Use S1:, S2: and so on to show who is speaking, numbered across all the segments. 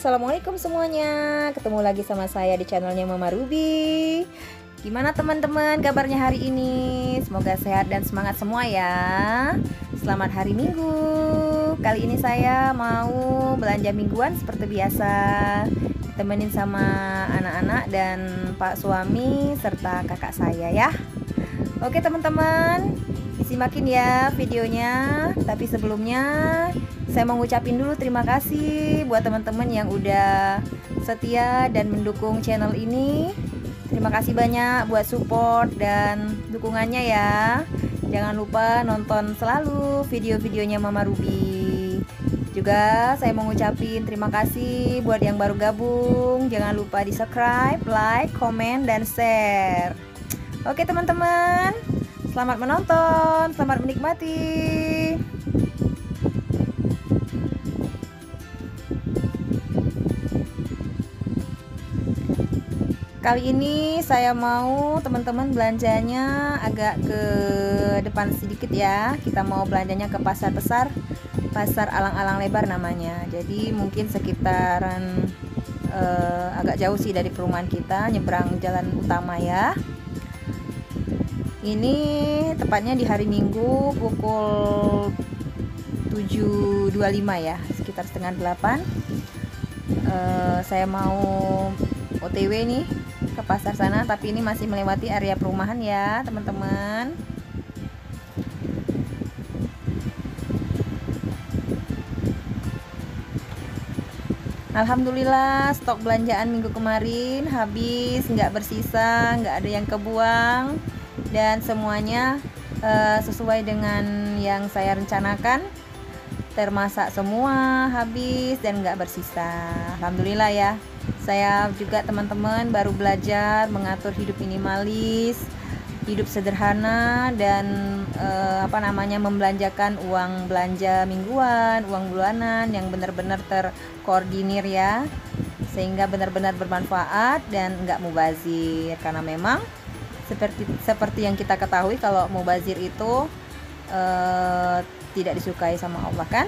S1: assalamualaikum semuanya. Ketemu lagi sama saya di channelnya Mama Ruby. Gimana teman-teman kabarnya hari ini? Semoga sehat dan semangat semua ya. Selamat hari Minggu. Kali ini saya mau belanja mingguan seperti biasa, ditemenin sama anak-anak dan pak suami serta kakak saya ya. Oke teman-teman, disimakin ya videonya. Tapi sebelumnya saya mau ngucapin dulu terima kasih buat teman-teman yang udah setia dan mendukung channel ini. Terima kasih banyak buat support dan dukungannya ya. Jangan lupa nonton selalu video-videonya Mama Ruby. Juga saya mau ngucapin terima kasih buat yang baru gabung. Jangan lupa di subscribe, like, komen, dan share. Oke teman-teman, selamat menonton, selamat menikmati. Kali ini saya mau teman-teman belanjanya agak ke depan sedikit ya. Kita mau belanjanya ke pasar besar, pasar Alang-Alang Lebar namanya. Jadi mungkin sekitaran agak jauh sih dari perumahan kita, nyebrang jalan utama ya. Ini tepatnya di hari Minggu pukul 7.25 ya, sekitar setengah 8. Saya mau OTW nih ke pasar sana, tapi ini masih melewati area perumahan ya teman-teman. Alhamdulillah stok belanjaan minggu kemarin habis, nggak bersisa, nggak ada yang kebuang, dan semuanya sesuai dengan yang saya rencanakan. Termasak semua, habis dan nggak bersisa. Alhamdulillah ya. Saya juga teman-teman baru belajar mengatur hidup minimalis, hidup sederhana, dan membelanjakan uang belanja mingguan, uang bulanan yang benar-benar terkoordinir ya, sehingga benar-benar bermanfaat dan nggak mubazir. Karena memang seperti yang kita ketahui, kalau mubazir itu tidak disukai sama Allah kan.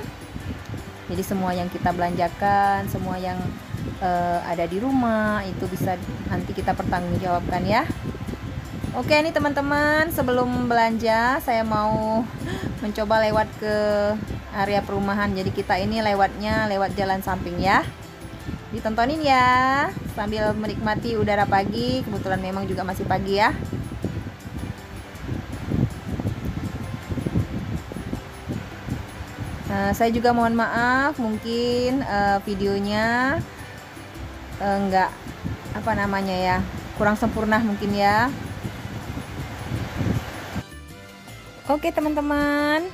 S1: Jadi semua yang kita belanjakan, semua yang ada di rumah itu bisa nanti kita pertanggungjawabkan ya. Oke nih teman-teman, sebelum belanja saya mau mencoba lewat ke area perumahan. Jadi kita ini lewatnya lewat jalan samping ya. Ditontonin ya sambil menikmati udara pagi. Kebetulan memang juga masih pagi ya. Saya juga mohon maaf mungkin videonya enggak kurang sempurna mungkin ya. Oke teman-teman,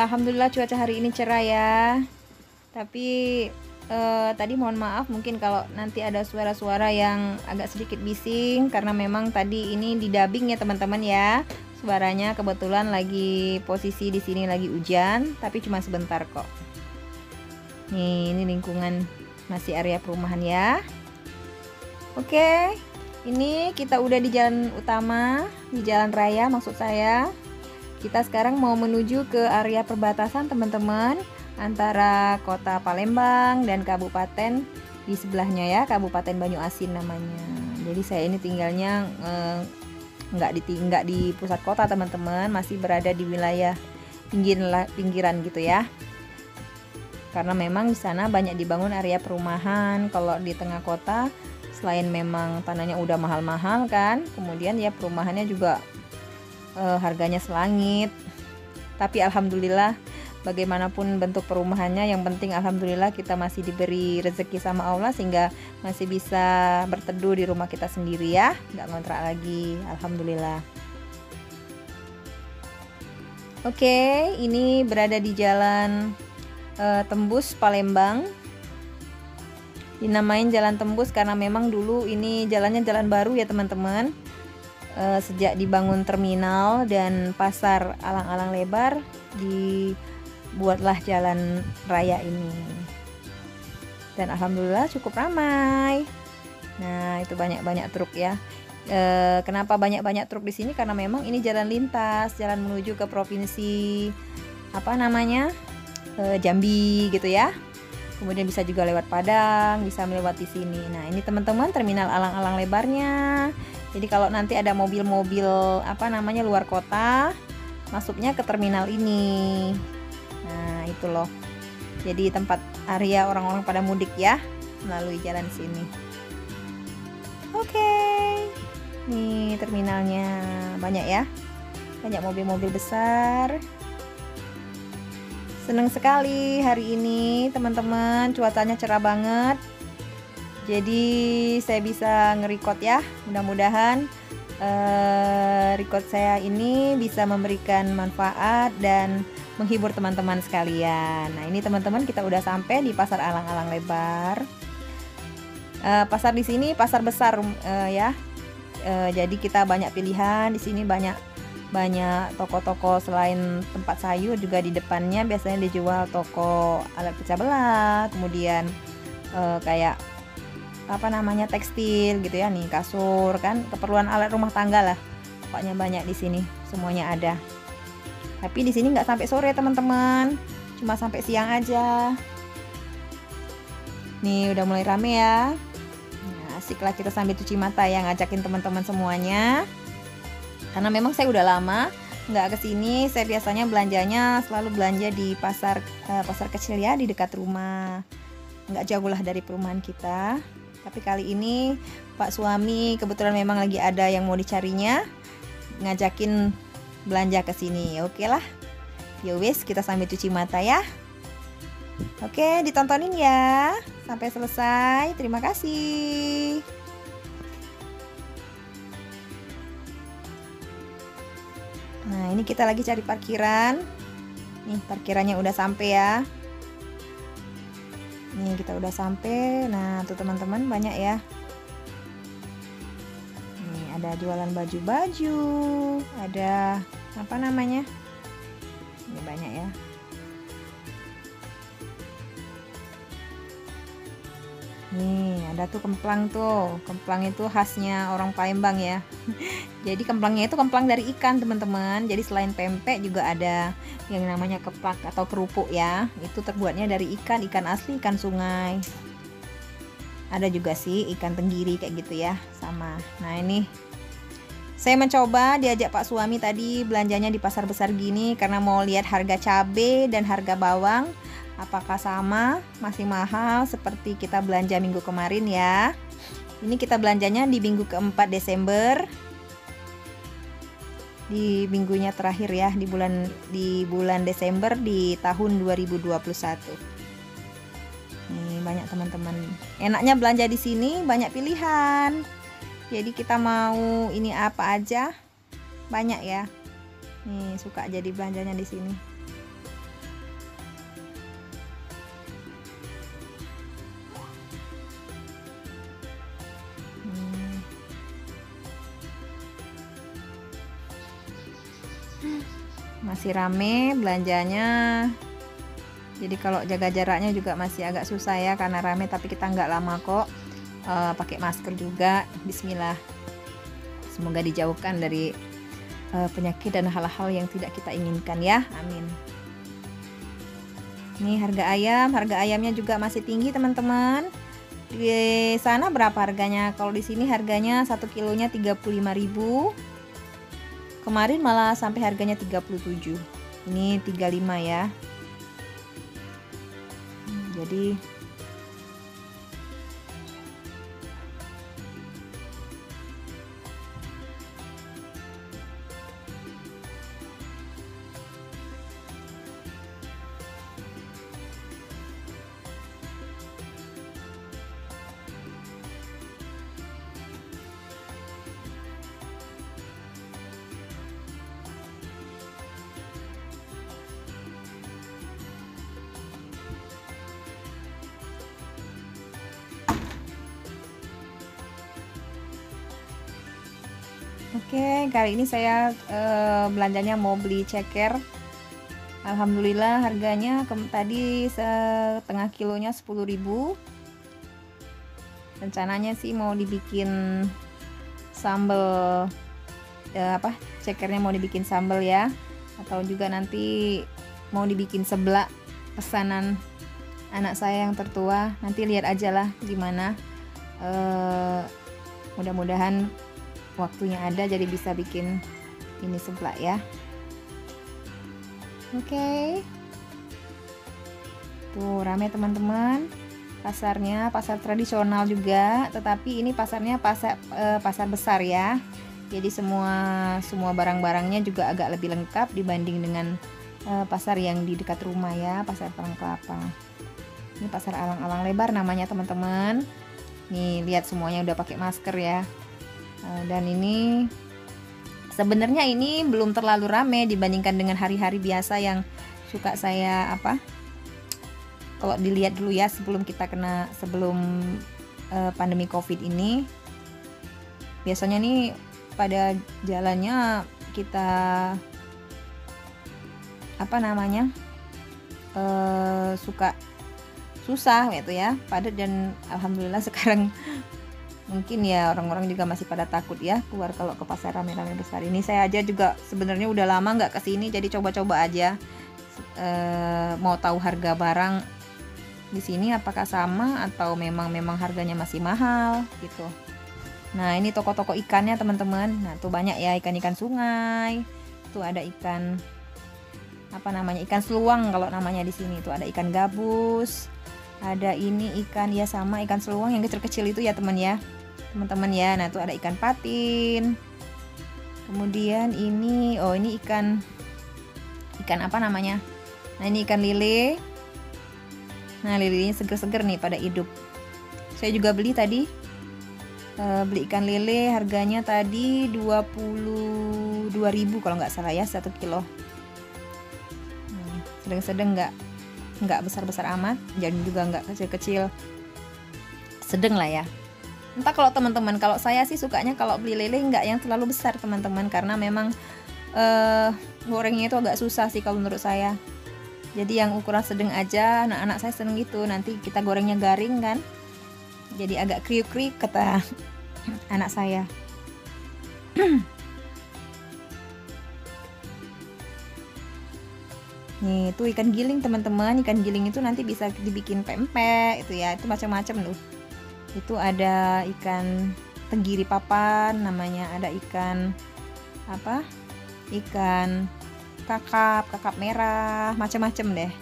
S1: alhamdulillah cuaca hari ini cerah ya. Tapi tadi mohon maaf mungkin kalau nanti ada suara-suara yang agak sedikit bising, karena memang tadi ini di dubbing ya teman-teman ya. Suaranya kebetulan lagi posisi di sini lagi hujan, tapi cuma sebentar kok. Nih, ini lingkungan masih area perumahan ya. Oke, ini kita udah di jalan utama, di jalan raya maksud saya. Kita sekarang mau menuju ke area perbatasan teman-teman, antara kota Palembang dan kabupaten di sebelahnya ya, Kabupaten Banyuasin namanya. Jadi saya ini tinggalnya nggak di pusat kota teman-teman, masih berada di wilayah pinggiran gitu ya. Karena memang di sana banyak dibangun area perumahan. Kalau di tengah kota, selain memang tanahnya udah mahal-mahal kan, kemudian ya perumahannya juga harganya selangit. Tapi alhamdulillah bagaimanapun bentuk perumahannya, yang penting alhamdulillah kita masih diberi rezeki sama Allah sehingga masih bisa berteduh di rumah kita sendiri ya, nggak ngontrak lagi, alhamdulillah. Oke, ini berada di jalan Tembus Palembang. Dinamain jalan Tembus karena memang dulu ini jalannya jalan baru ya teman-teman. Sejak dibangun terminal dan pasar Alang-Alang Lebar, dibuatlah jalan raya ini. Dan alhamdulillah cukup ramai. Nah, itu banyak-banyak truk ya. Kenapa banyak-banyak truk di sini? Karena memang ini jalan lintas, jalan menuju ke provinsi Jambi gitu ya. Kemudian bisa juga lewat Padang, bisa melewati sini. Nah, ini teman-teman terminal alang-alang lebarnya. Jadi kalau nanti ada mobil-mobil luar kota, masuknya ke terminal ini. Nah, itu loh. Jadi tempat area orang-orang pada mudik ya, melalui jalan sini. Oke. Nih terminalnya banyak ya. Banyak mobil-mobil besar. Seneng sekali hari ini teman-teman, cuacanya cerah banget. Jadi saya bisa nge-record ya. Mudah-mudahan record saya ini bisa memberikan manfaat dan menghibur teman-teman sekalian. Nah, ini teman-teman kita udah sampai di Pasar Alang-alang Lebar. Pasar di sini pasar besar ya. Jadi kita banyak pilihan di sini, banyak toko-toko. Selain tempat sayur juga di depannya biasanya dijual toko alat pecah belah, kemudian kayak tekstil gitu ya, nih kasur kan, keperluan alat rumah tangga lah. Pokoknya banyak di sini, semuanya ada. Tapi di sini nggak sampai sore teman-teman, cuma sampai siang aja. Nih udah mulai rame ya. Nah, asik lah kita sambil cuci mata ya, ngajakin teman-teman semuanya. Karena memang saya udah lama nggak kesini. Saya biasanya belanjanya selalu belanja di pasar kecil ya, di dekat rumah, nggak jauh lah dari perumahan kita. Tapi kali ini Pak suami kebetulan memang lagi ada yang mau dicarinya, ngajakin belanja ke sini. Oke lah, yowes kita sambil cuci mata ya. Oke, ditontonin ya sampai selesai. Terima kasih. Nah, ini kita lagi cari parkiran. Nih, parkirannya udah sampai ya. Nih, kita udah sampai. Nah, tuh teman-teman banyak ya. Nih, ada jualan baju-baju, ada ini banyak ya. Nih, ada tuh kemplang tuh. Kemplang itu khasnya orang Palembang ya. Jadi kemplangnya itu kemplang dari ikan, teman-teman. Jadi selain pempek juga ada yang namanya keplak atau kerupuk ya. Itu terbuatnya dari ikan asli, ikan sungai. Ada juga sih ikan tenggiri kayak gitu ya, sama. Nah, ini saya mencoba diajak Pak suami tadi belanjanya di pasar besar gini karena mau lihat harga cabai dan harga bawang. Apakah sama, masih mahal seperti kita belanja minggu kemarin ya. Ini kita belanjanya di minggu keempat Desember. Di minggunya terakhir ya, di bulan Desember di tahun 2021. Nih banyak teman-teman. Enaknya belanja di sini banyak pilihan. Jadi kita mau ini apa aja banyak ya. Nih suka jadi belanjanya di sini. Masih rame belanjanya. Jadi kalau jaga jaraknya juga masih agak susah ya karena rame, tapi kita nggak lama kok. Pakai masker juga. Bismillah, semoga dijauhkan dari penyakit dan hal-hal yang tidak kita inginkan ya, amin. Nih harga ayamnya juga masih tinggi teman-teman. Di sana berapa harganya? Kalau di sini harganya 1 kilonya 35.000. Kemarin malah sampai harganya 37. Ini 35 ya. Jadi oke, kali ini saya belanjanya mau beli ceker. Alhamdulillah harganya tadi setengah kilonya 10.000. Rencananya sih mau dibikin sambal, cekernya mau dibikin sambal ya, atau juga nanti mau dibikin seblak pesanan anak saya yang tertua. Nanti lihat aja lah gimana. Mudah-mudahan waktunya ada jadi bisa bikin ini seblak ya. Oke. Tuh rame teman-teman. Pasarnya pasar tradisional juga, tetapi ini pasarnya pasar besar ya. Jadi semua barang-barangnya juga agak lebih lengkap dibanding dengan pasar yang di dekat rumah ya, pasar Palang Kelapa. Ini pasar alang-alang lebar namanya teman-teman. Nih lihat semuanya udah pakai masker ya. Dan ini sebenarnya ini belum terlalu rame dibandingkan dengan hari-hari biasa yang suka saya kalau dilihat dulu ya sebelum pandemi COVID ini. Biasanya nih pada jalannya kita suka susah gitu ya, padat, dan alhamdulillah sekarang mungkin ya orang-orang juga masih pada takut ya keluar kalau ke pasar rame-rame besar ini. Saya aja juga sebenarnya udah lama nggak kesini, jadi coba-coba aja mau tahu harga barang di sini apakah sama atau memang harganya masih mahal gitu. Nah ini toko-toko ikannya teman-teman. Nah tuh banyak ya ikan-ikan sungai. Tuh ada ikan ikan seluang kalau namanya di sini. Tuh ada ikan gabus. Ada ini ikan ya sama ikan seluang yang kecil-kecil itu ya teman-teman ya. Nah tuh ada ikan patin. Kemudian ini ikan Nah ini ikan lele. Nah lelenya seger-seger nih pada hidup. Saya juga beli tadi. Beli ikan lele harganya tadi 22.000 kalau nggak salah ya 1 kilo. Sedang-sedang, nggak besar-besar amat, jadi juga nggak kecil-kecil, sedang lah ya. Entah kalau teman-teman, kalau saya sih sukanya kalau beli lele nggak yang terlalu besar teman-teman, karena memang gorengnya itu agak susah sih kalau menurut saya. Jadi yang ukuran sedang aja. Nah anak saya seneng gitu, nanti kita gorengnya garing kan, jadi agak kriuk-kriuk kata anak saya. Nih itu ikan giling teman-teman. Ikan giling itu nanti bisa dibikin pempek itu ya, itu macam-macam loh. Itu ada ikan tenggiri papan namanya, ada ikan ikan kakap merah, macam-macam deh.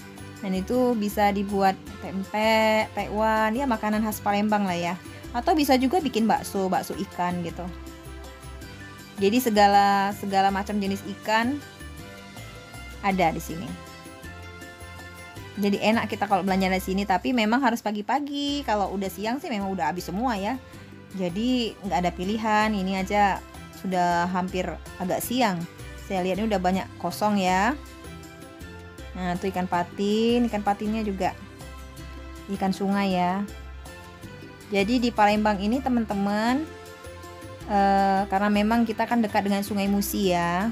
S1: Dan itu bisa dibuat pempek, tekwan, ya makanan khas Palembang lah ya. Atau bisa juga bikin bakso ikan gitu. Jadi segala macam jenis ikan ada di sini. Jadi enak kita kalau belanja di sini, tapi memang harus pagi-pagi. Kalau udah siang sih memang udah habis semua ya. Jadi nggak ada pilihan. Ini aja sudah hampir agak siang. Saya lihat ini udah banyak kosong ya. Nah tuh ikan patinnya juga ikan sungai ya. Jadi di Palembang ini teman-teman, karena memang kita kan dekat dengan Sungai Musi ya.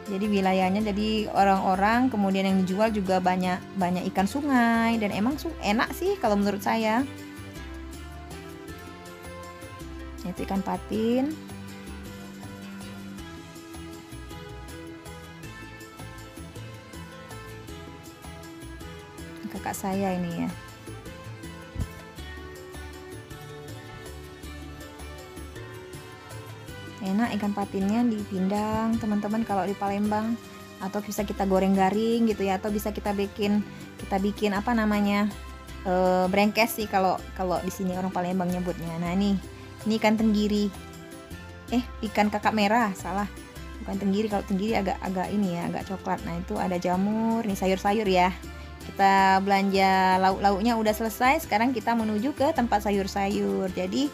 S1: Jadi wilayahnya, jadi orang-orang kemudian yang dijual juga banyak ikan sungai, dan emang enak sih kalau menurut saya. Itu ikan patin. Kakak saya ini ya. Enak ikan patinnya dipindang teman-teman kalau di Palembang, atau bisa kita goreng garing gitu ya, atau bisa kita bikin brengkes sih kalau di sini orang Palembang nyebutnya. Nah ini ikan tenggiri, ikan kakap merah, salah, bukan tenggiri. Kalau tenggiri agak ini ya, agak coklat. Nah itu ada jamur, nih sayur-sayur ya. Kita belanja lauk-lauknya udah selesai, sekarang kita menuju ke tempat sayur-sayur. Jadi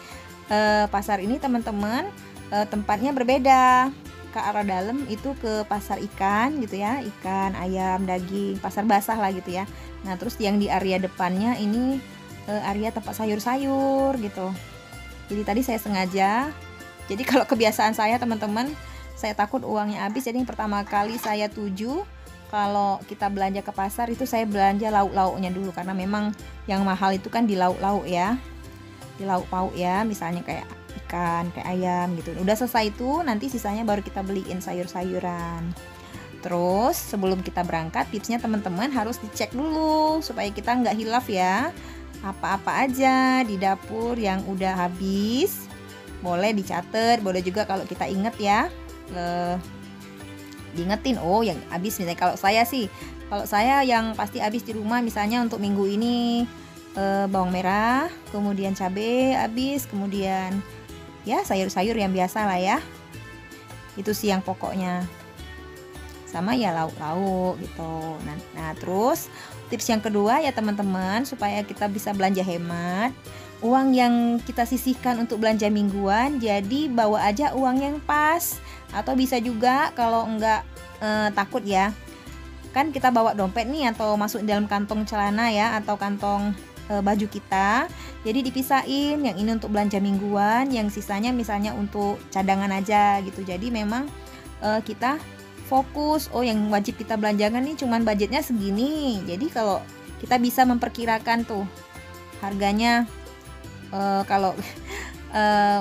S1: pasar ini teman-teman, tempatnya berbeda. Ke arah dalam itu ke pasar ikan gitu ya, ikan, ayam, daging, pasar basah lah gitu ya. Nah terus yang di area depannya ini area tempat sayur-sayur gitu. Jadi tadi saya sengaja, jadi kalau kebiasaan saya teman-teman, saya takut uangnya habis. Jadi yang pertama kali saya tuju kalau kita belanja ke pasar itu saya belanja lauk-lauknya dulu, karena memang yang mahal itu kan di lauk-lauk ya, di lauk pauk ya, misalnya kayak ikan, kayak ayam gitu. Udah selesai itu nanti sisanya baru kita beliin sayur-sayuran. Terus sebelum kita berangkat, tipsnya teman-teman harus dicek dulu supaya kita nggak hilaf ya. Apa-apa aja di dapur yang udah habis, boleh dicatat, boleh juga kalau kita inget ya, diingetin, oh yang habis. Misalnya kalau saya yang pasti habis di rumah, misalnya untuk minggu ini bawang merah, kemudian cabai habis, kemudian ya sayur-sayur yang biasa lah ya. Itu sih yang pokoknya. Sama ya lauk-lauk gitu. Nah, terus tips yang kedua ya teman-teman, supaya kita bisa belanja hemat, uang yang kita sisihkan untuk belanja mingguan, jadi bawa aja uang yang pas. Atau bisa juga kalau enggak takut ya, kan kita bawa dompet nih atau masuk dalam kantong celana ya, atau kantong baju kita. Jadi dipisahin, yang ini untuk belanja mingguan, yang sisanya misalnya untuk cadangan aja gitu. Jadi memang kita fokus, oh yang wajib kita belanjakan nih cuman budgetnya segini. Jadi kalau kita bisa memperkirakan tuh harganya, kalau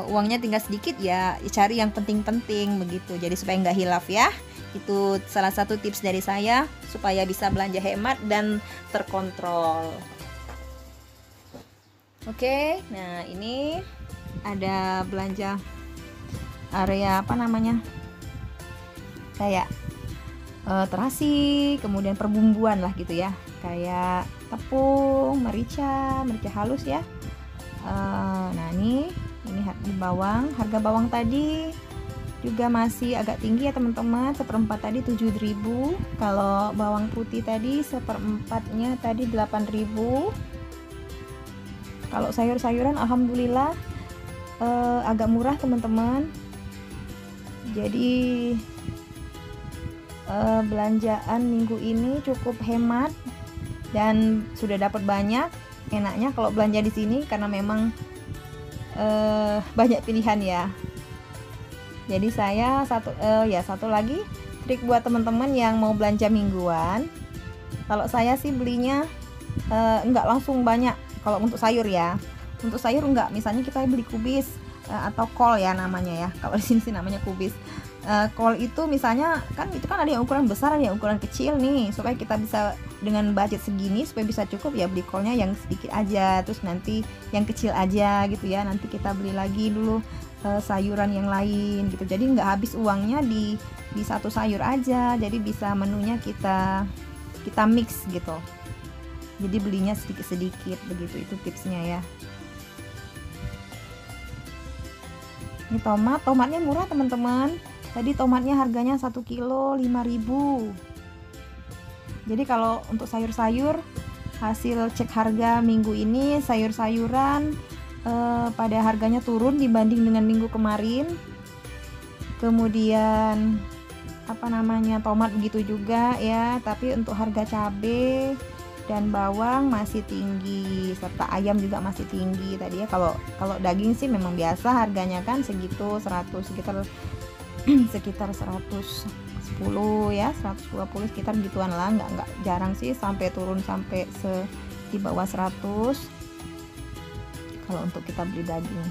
S1: uangnya tinggal sedikit ya cari yang penting-penting begitu. Jadi supaya nggak hilaf ya. Itu salah satu tips dari saya supaya bisa belanja hemat dan terkontrol. Oke, nah ini ada belanja area apa namanya, kayak terasi, kemudian perbumbuan lah gitu ya, kayak tepung, merica halus ya. Nah ini bawang, harga bawang tadi juga masih agak tinggi ya teman-teman. Seperempat tadi 7.000, kalau bawang putih tadi seperempatnya tadi 8.000. Kalau sayur-sayuran alhamdulillah agak murah teman-teman. Jadi belanjaan minggu ini cukup hemat dan sudah dapat banyak. Enaknya kalau belanja di sini karena memang banyak pilihan ya. Jadi saya satu lagi trik buat teman-teman yang mau belanja mingguan. Kalau saya sih belinya enggak langsung banyak. Kalau untuk sayur ya, untuk sayur enggak. Misalnya kita beli kubis atau kol ya namanya ya. Kalau di sini sih namanya kubis. Kol itu misalnya itu kan ada yang ukuran besar, ada yang ukuran kecil nih. Supaya kita bisa dengan budget segini supaya bisa cukup ya, beli kolnya yang sedikit aja. Terus nanti yang kecil aja gitu ya. Nanti kita beli lagi dulu sayuran yang lain gitu. Jadi nggak habis uangnya di satu sayur aja. Jadi bisa menunya kita mix gitu. Jadi belinya sedikit-sedikit begitu, itu tipsnya ya. Ini tomatnya murah teman-teman. Tadi tomatnya harganya 1 kilo 5.000. Jadi kalau untuk sayur-sayur, hasil cek harga minggu ini sayur-sayuran pada harganya turun dibanding dengan minggu kemarin. Kemudian tomat begitu juga ya. Tapi untuk harga cabai dan bawang masih tinggi, serta ayam juga masih tinggi tadi ya. Kalau daging sih memang biasa harganya kan segitu, sekitar 110 ya, 120 sekitar gituan lah, nggak jarang sih sampai turun sampai di bawah 100 kalau untuk kita beli daging.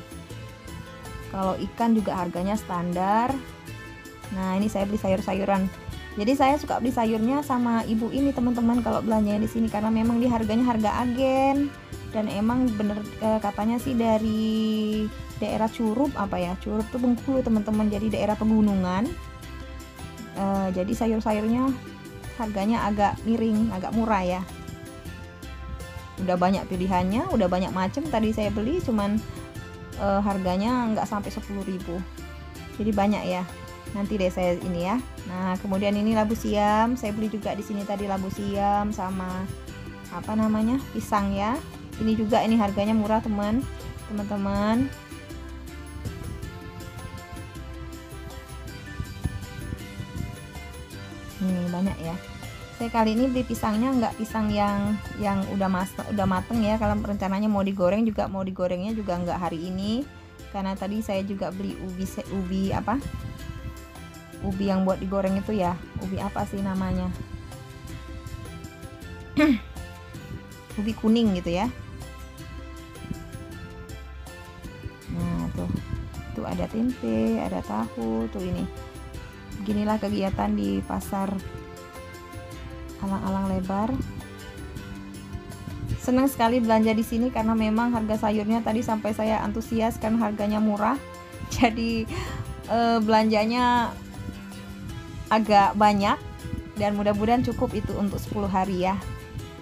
S1: Kalau ikan juga harganya standar. Nah ini saya beli sayur-sayuran. Jadi saya suka beli sayurnya sama ibu ini teman-teman kalau belanjanya di sini, karena memang di harganya harga agen, dan emang bener katanya sih dari daerah Curup Curup tuh Bengkulu teman-teman, jadi daerah pegunungan. Jadi sayur-sayurnya harganya agak miring, agak murah ya. Udah banyak pilihannya, udah banyak macam. Tadi saya beli cuman harganya nggak sampai 10.000. Jadi banyak ya. Nanti deh saya ini ya. Nah, kemudian ini labu siam, saya beli juga di sini tadi labu siam sama pisang ya. Ini juga ini harganya murah teman-teman. Nih banyak ya. Saya kali ini beli pisangnya nggak pisang yang udah mateng ya. Kalau rencananya mau digorengnya juga nggak hari ini. Karena tadi saya juga beli ubi yang buat digoreng itu ya, ubi apa sih namanya, ubi kuning gitu ya. Nah tuh ada tempe, ada tahu tuh. Ini beginilah kegiatan di pasar alang-alang lebar. Senang sekali belanja di sini karena memang harga sayurnya tadi sampai saya antusias karena harganya murah. Jadi belanjanya agak banyak dan mudah-mudahan cukup itu untuk 10 hari ya.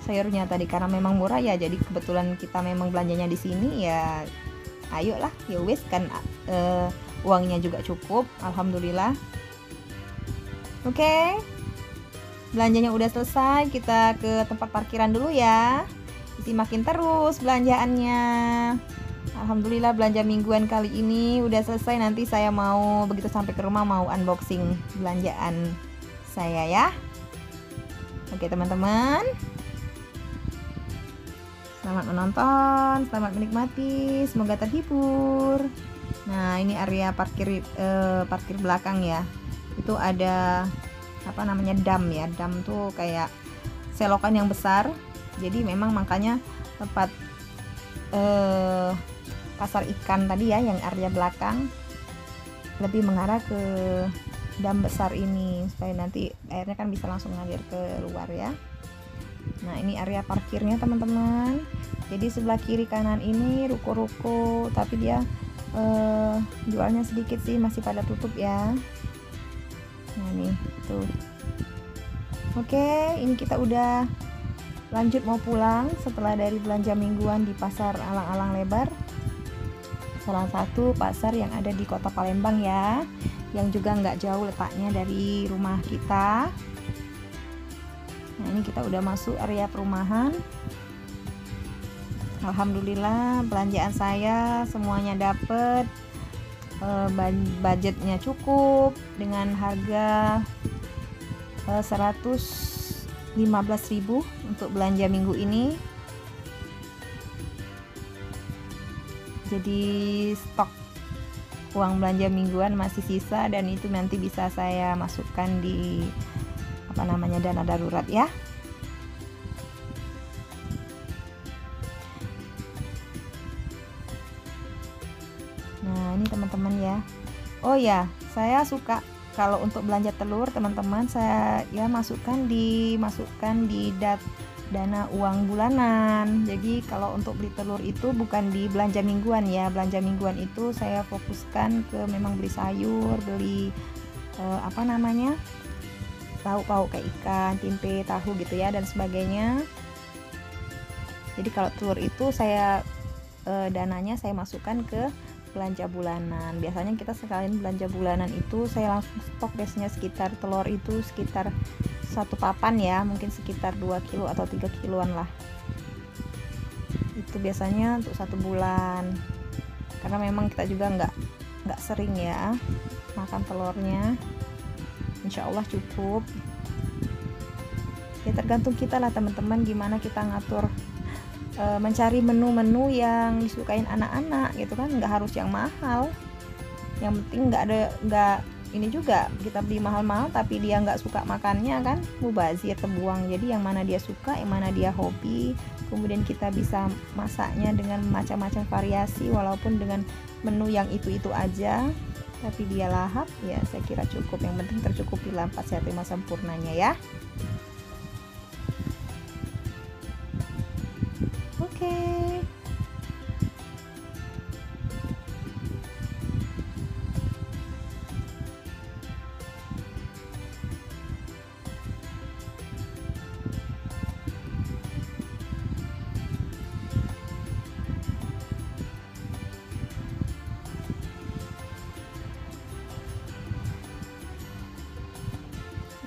S1: Sayurnya tadi karena memang murah ya, jadi kebetulan kita memang belanjanya di sini ya. Ayolah, ya wes kan uangnya juga cukup, alhamdulillah. Oke. Belanjanya udah selesai, kita ke tempat parkiran dulu ya. Makin terus belanjaannya. Alhamdulillah belanja mingguan kali ini udah selesai. Nanti saya mau begitu sampai ke rumah mau unboxing belanjaan saya ya. Oke teman-teman, selamat menonton, selamat menikmati, semoga terhibur. Nah ini area parkir belakang ya. Itu ada apa namanya, dam ya. Dam tuh kayak selokan yang besar. Jadi memang makanya tempat pasar ikan tadi ya yang area belakang lebih mengarah ke dam besar ini supaya nanti airnya kan bisa langsung ngalir ke luar ya. Nah ini area parkirnya teman-teman. Jadi sebelah kiri kanan ini ruko-ruko, tapi dia jualnya sedikit sih, masih pada tutup ya. Nah nih tuh. Oke, ini kita udah lanjut mau pulang setelah dari belanja mingguan di pasar alang-alang lebar, salah satu pasar yang ada di kota Palembang ya, yang juga nggak jauh letaknya dari rumah kita. Nah ini kita udah masuk area perumahan. Alhamdulillah belanjaan saya semuanya dapet, budgetnya cukup dengan harga 115.000 untuk belanja minggu ini. Jadi stok uang belanja mingguan masih sisa dan itu nanti bisa saya masukkan di apa namanya, dana darurat ya. Nah ini teman-teman ya. Oh ya, saya suka kalau untuk belanja telur teman-teman, saya ya masukkan di dana uang bulanan. Jadi kalau untuk beli telur itu bukan di belanja mingguan ya. Belanja mingguan itu saya fokuskan ke memang beli sayur, beli apa namanya, lauk-lauk kayak ikan, tempe, tahu gitu ya dan sebagainya. Jadi kalau telur itu saya dananya saya masukkan ke belanja bulanan. Biasanya kita sekalian belanja bulanan itu saya langsung stok biasanya sekitar telur itu sekitar satu papan ya, mungkin sekitar 2 kilo atau 3 kiloan lah. Itu biasanya untuk 1 bulan. Karena memang kita juga nggak sering ya makan telurnya. Insya Allah cukup. Ya tergantung kita lah teman-teman, gimana kita ngatur mencari menu-menu yang disukain anak-anak gitu kan. Nggak harus yang mahal, yang penting nggak ini juga kita beli mahal-mahal tapi dia nggak suka makannya kan mubazir, terbuang. Jadi yang mana dia suka, yang mana dia hobi, kemudian kita bisa masaknya dengan macam-macam variasi walaupun dengan menu yang itu-itu aja tapi dia lahap ya, saya kira cukup. Yang penting tercukupilah 4 sehat 5 sempurnanya ya. Oke.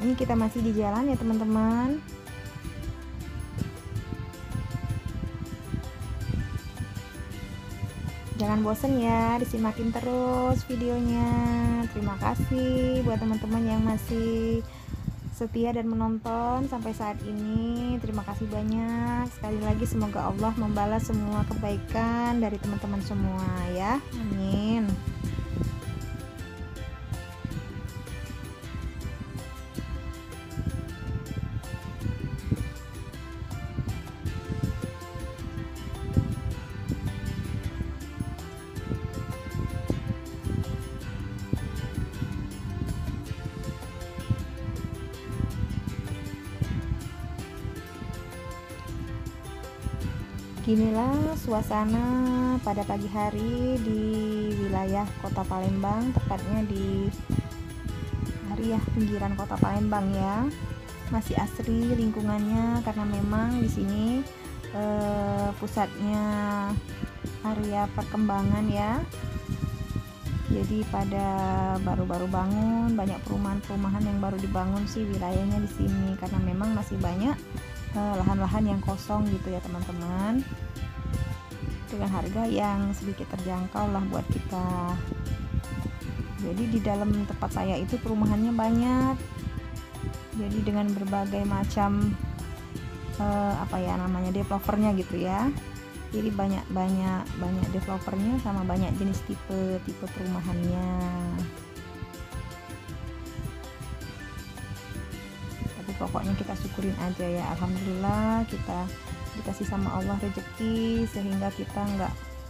S1: Ini kita masih di jalan ya teman-teman. Jangan bosen ya, disimakin terus videonya. Terima kasih buat teman-teman yang masih setia dan menonton sampai saat ini. Terima kasih banyak. Sekali lagi semoga Allah membalas semua kebaikan dari teman-teman semua ya. Amin. Inilah suasana pada pagi hari di wilayah Kota Palembang, tepatnya di pinggiran Kota Palembang ya. Masih asri lingkungannya karena memang di sini pusatnya area perkembangan ya. Jadi pada baru-baru bangun, banyak perumahan-perumahan yang baru dibangun sih wilayahnya di sini, karena memang masih banyak lahan-lahan yang kosong gitu ya teman-teman, dengan harga yang sedikit terjangkau lah buat kita. Jadi di dalam tempat saya itu perumahannya banyak, jadi dengan berbagai macam developernya gitu ya. Jadi banyak developernya sama banyak jenis tipe perumahannya. Pokoknya kita syukurin aja ya, alhamdulillah kita dikasih sama Allah rezeki sehingga kita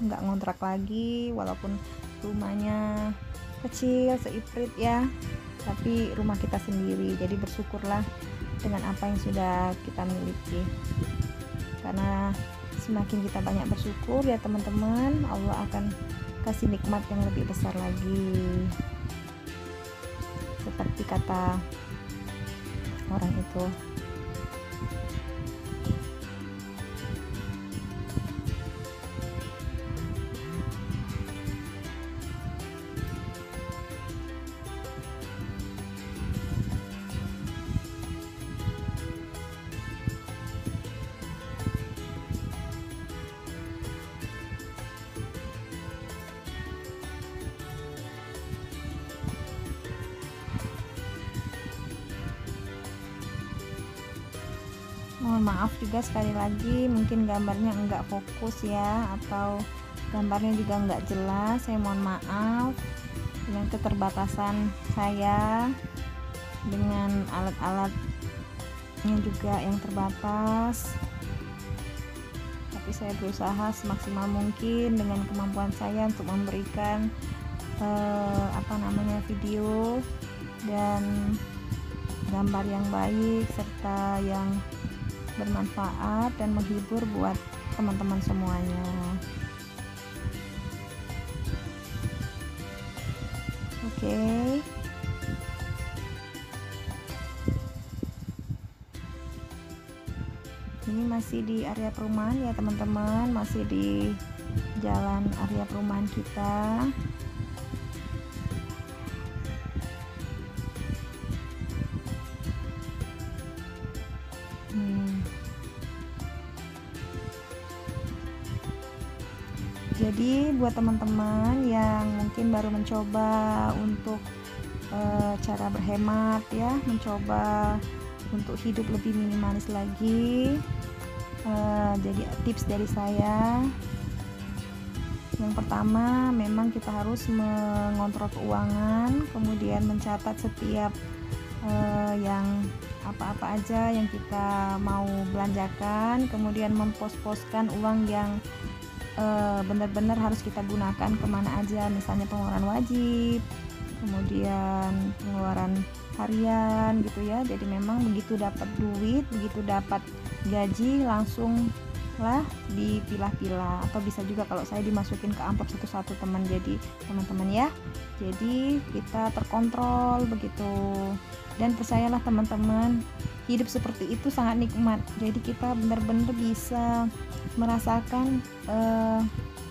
S1: nggak ngontrak lagi, walaupun rumahnya kecil seiprit ya, tapi rumah kita sendiri. Jadi bersyukurlah dengan apa yang sudah kita miliki, karena semakin kita banyak bersyukur ya teman-teman, Allah akan kasih nikmat yang lebih besar lagi, seperti kata orang itu. Mohon maaf juga sekali lagi, mungkin gambarnya enggak fokus ya, atau gambarnya juga enggak jelas. Saya mohon maaf dengan keterbatasan saya, dengan alat-alatnya juga yang terbatas. Tapi saya berusaha semaksimal mungkin dengan kemampuan saya untuk memberikan video dan gambar yang baik serta yang bermanfaat dan menghibur buat teman-teman semuanya. Oke. Ini masih di area perumahan ya teman-teman, masih di jalan area perumahan kita. Jadi buat teman-teman yang mungkin baru mencoba untuk cara berhemat ya, mencoba untuk hidup lebih minimalis lagi, jadi tips dari saya, yang pertama memang kita harus mengontrol keuangan, kemudian mencatat setiap yang apa-apa aja yang kita mau belanjakan, kemudian mempos-poskan uang yang benar-benar harus kita gunakan kemana aja, misalnya pengeluaran wajib, kemudian pengeluaran harian gitu ya. Jadi memang begitu dapat duit, begitu dapat gaji langsung lah dipilah-pilah, atau bisa juga kalau saya dimasukin ke amplop satu-satu teman-teman ya. Jadi kita terkontrol begitu, dan percayalah teman-teman, hidup seperti itu sangat nikmat. Jadi kita benar-benar bisa merasakan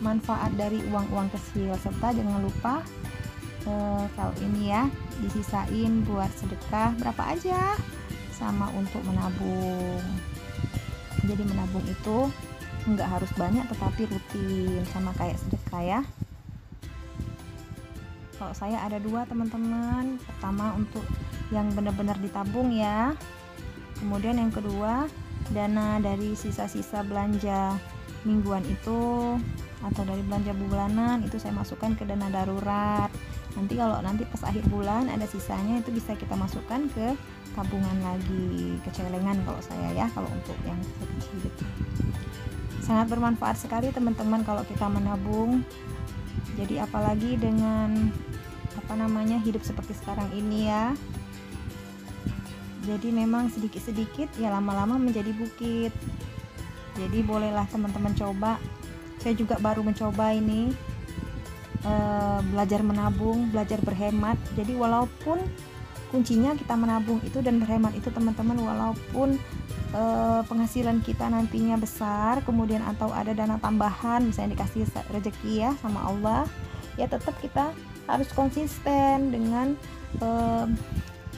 S1: manfaat dari uang-uang kecil, serta jangan lupa kalau ini ya disisain buat sedekah berapa aja, sama untuk menabung. Jadi menabung itu nggak harus banyak tetapi rutin, sama kayak sedekah ya. Kalau saya ada dua teman-teman, pertama untuk yang benar-benar ditabung ya, kemudian yang kedua dana dari sisa-sisa belanja mingguan itu atau dari belanja bulanan itu saya masukkan ke dana darurat. Nanti kalau pas akhir bulan ada sisanya itu bisa kita masukkan ke tabungan lagi, ke celengan kalau saya ya, kalau untuk yang kecil gitu. Sangat bermanfaat sekali teman-teman kalau kita menabung. Jadi apalagi dengan hidup seperti sekarang ini ya. Jadi memang sedikit-sedikit ya lama-lama menjadi bukit. Jadi bolehlah teman-teman coba. Saya juga baru mencoba ini, belajar menabung, belajar berhemat. Jadi walaupun kuncinya kita menabung itu dan berhemat itu teman-teman, walaupun penghasilan kita nantinya besar kemudian atau ada dana tambahan misalnya dikasih rezeki ya sama Allah, ya tetap kita harus konsisten dengan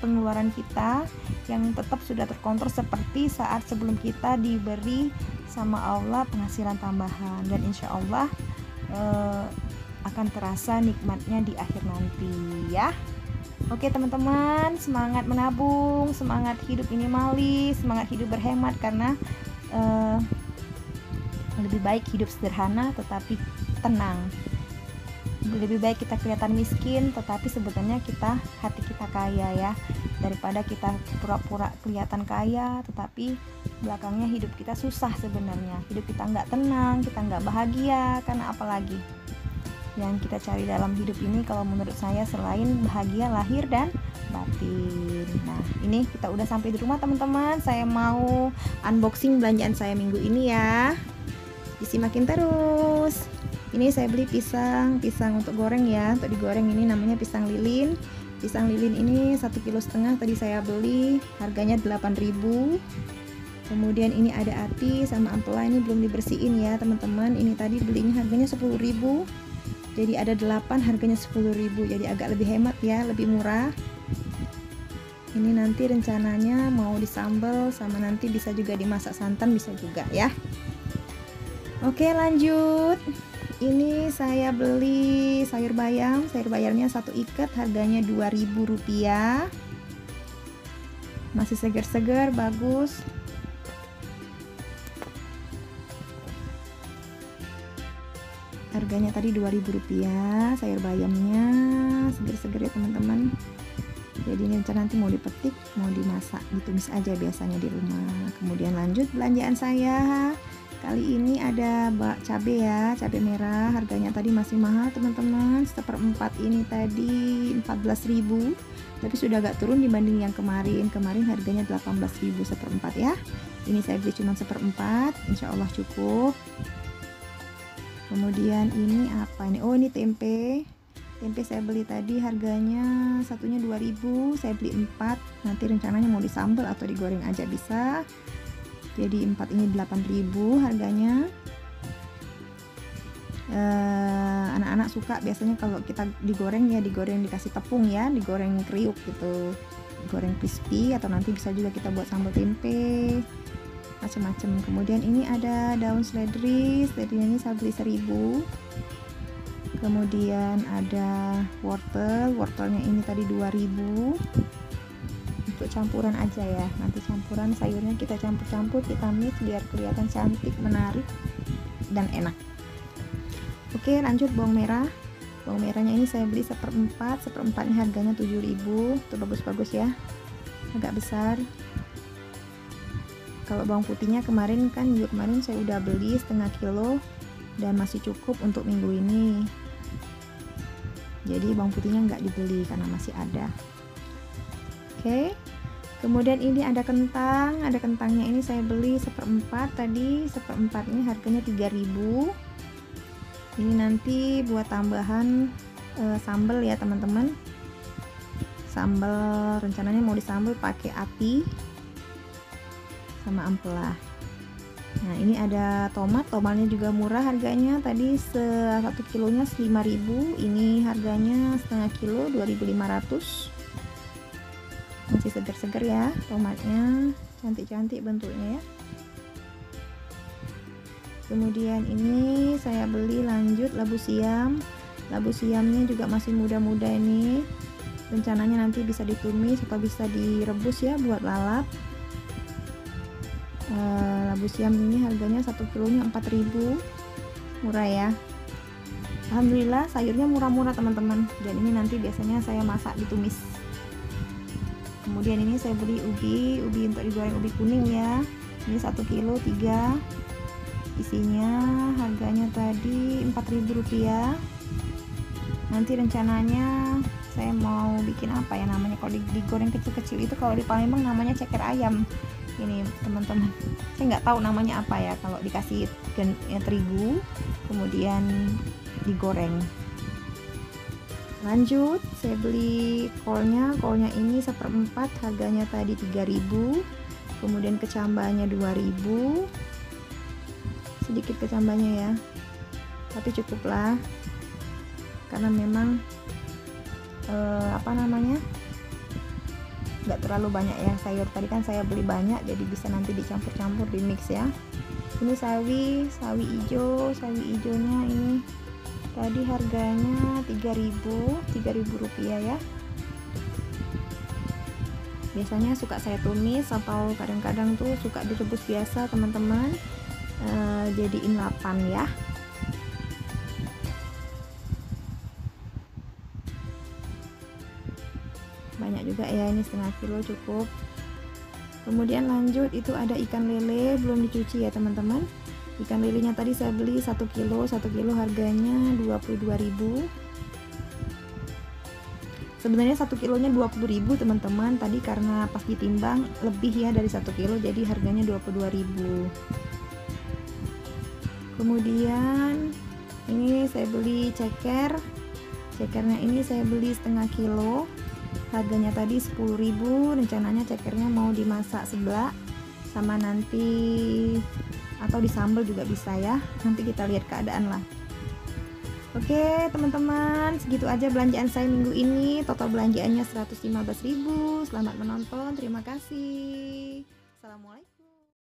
S1: pengeluaran kita yang tetap sudah terkontrol seperti saat sebelum kita diberi sama Allah penghasilan tambahan, dan insya Allah akan terasa nikmatnya di akhir nanti ya. Oke teman-teman, semangat menabung, semangat hidup minimalis, semangat hidup berhemat, karena lebih baik hidup sederhana tetapi tenang. Lebih baik kita kelihatan miskin tetapi sebetulnya hati kita kaya ya, daripada kita pura-pura kelihatan kaya tetapi belakangnya hidup kita susah sebenarnya. Hidup kita nggak tenang, kita nggak bahagia, karena apalagi yang kita cari dalam hidup ini kalau menurut saya selain bahagia lahir dan batin. Nah ini kita udah sampai di rumah teman-teman, saya mau unboxing belanjaan saya minggu ini ya, disimakin terus. Ini saya beli pisang untuk goreng ya, untuk digoreng. Ini namanya pisang lilin. Pisang lilin ini 1,5 kilo tadi saya beli, harganya 8.000. Kemudian ini ada ati sama ampela, ini belum dibersihin ya teman-teman. Ini tadi belinya harganya 10.000. Jadi ada 8, harganya 10.000, jadi agak lebih hemat ya, lebih murah. Ini nanti rencananya mau disambal sama nanti bisa juga dimasak santan, bisa juga ya. Oke lanjut. Ini saya beli sayur bayam, sayur bayamnya 1 ikat, harganya Rp2.000. Masih segar-segar, bagus. Harganya tadi Rp2.000, sayur bayamnya seger-seger ya teman-teman. Jadi ini nanti mau dipetik, mau dimasak, ditumis aja biasanya di rumah. Kemudian lanjut belanjaan saya. Kali ini ada cabai ya, cabai merah. Harganya tadi masih mahal teman-teman. 1/4 ini tadi 14.000, tapi sudah agak turun dibanding yang kemarin. Kemarin harganya 18.000 1/4 ya. Ini saya beli cuma 1/4, insya Allah cukup. Kemudian ini apa ini? Oh ini tempe. Tempe saya beli tadi harganya satunya 2.000, saya beli 4. Nanti rencananya mau disambal atau digoreng aja bisa. Jadi 4 ini 8.000 harganya. Anak-anak suka biasanya kalau kita digoreng ya, digoreng dikasih tepung ya, digoreng kriuk gitu, goreng crispy, atau nanti bisa juga kita buat sambal tempe macam-macam. Kemudian ini ada daun seledri, seledrinya ini saya beli 1.000. Kemudian ada wortelnya ini tadi 2.000. Untuk campuran aja ya, nanti campuran sayurnya kita campur-campur, kita mix biar kelihatan cantik, menarik dan enak. Oke lanjut bawang merah. Bawang merahnya ini saya beli 1/4, 1/4 ini harganya 7.000. Itu bagus-bagus ya, agak besar. Kalau bawang putihnya kemarin saya udah beli 1/2 kilo dan masih cukup untuk minggu ini. Jadi bawang putihnya nggak dibeli karena masih ada. Oke. Kemudian ini ada kentangnya ini saya beli 1/4 tadi, 1/4 ini harganya 3.000. Ini nanti buat tambahan sambal ya teman-teman. Sambal rencananya mau disambal pakai ati sama ampela. Nah ini ada tomatnya juga murah harganya, tadi 1 kilonya 5.000, ini harganya 1/2 kilo 2.500. Masih segar-segar ya tomatnya, cantik-cantik bentuknya ya. Kemudian ini saya beli lanjut labu siam. Labu siamnya juga masih muda-muda ini, rencananya nanti bisa ditumis atau bisa direbus ya buat lalap. Labu siam ini harganya 1 kilonya 4.000, murah ya. Alhamdulillah sayurnya murah-murah teman-teman, dan ini nanti biasanya saya masak ditumis. Kemudian ini saya beli ubi untuk digoreng, ubi kuning ya. Ini 1 kilo 3, isinya harganya tadi Rp4.000. Nanti rencananya saya mau bikin apa ya namanya, kalau digoreng kecil-kecil itu kalau di Palembang namanya ceker ayam. Ini teman-teman, saya nggak tahu namanya apa ya kalau dikasih terigu kemudian digoreng. Lanjut, saya beli kolnya ini 1/4, harganya tadi 3.000. Kemudian kecambahnya 2.000. Sedikit kecambahnya ya, tapi cukuplah karena memang nggak terlalu banyak ya sayur. Tadi kan saya beli banyak, jadi bisa nanti dicampur-campur, di mix ya. Ini sawi hijaunya ini tadi harganya 3.000 rupiah ya. Biasanya suka saya tumis atau kadang-kadang tuh suka direbus biasa teman-teman, jadiin 8 ya. Banyak juga ya, ini setengah kilo cukup. Kemudian lanjut, itu ada ikan lele belum dicuci ya teman-teman. Ikan lelenya tadi saya beli 1 kilo harganya 22.000. Sebenarnya 1 kilonya 20.000 teman-teman, tadi karena pas ditimbang lebih ya dari 1 kilo, jadi harganya 22.000. Kemudian ini saya beli cekernya ini saya beli setengah kilo, harganya tadi 10.000. rencananya cekernya mau dimasak seblak sama nanti atau disambal juga bisa ya, nanti kita lihat keadaan lah. Oke teman-teman, segitu aja belanjaan saya minggu ini. Total belanjaannya 115.000. Selamat menonton, terima kasih. Assalamualaikum.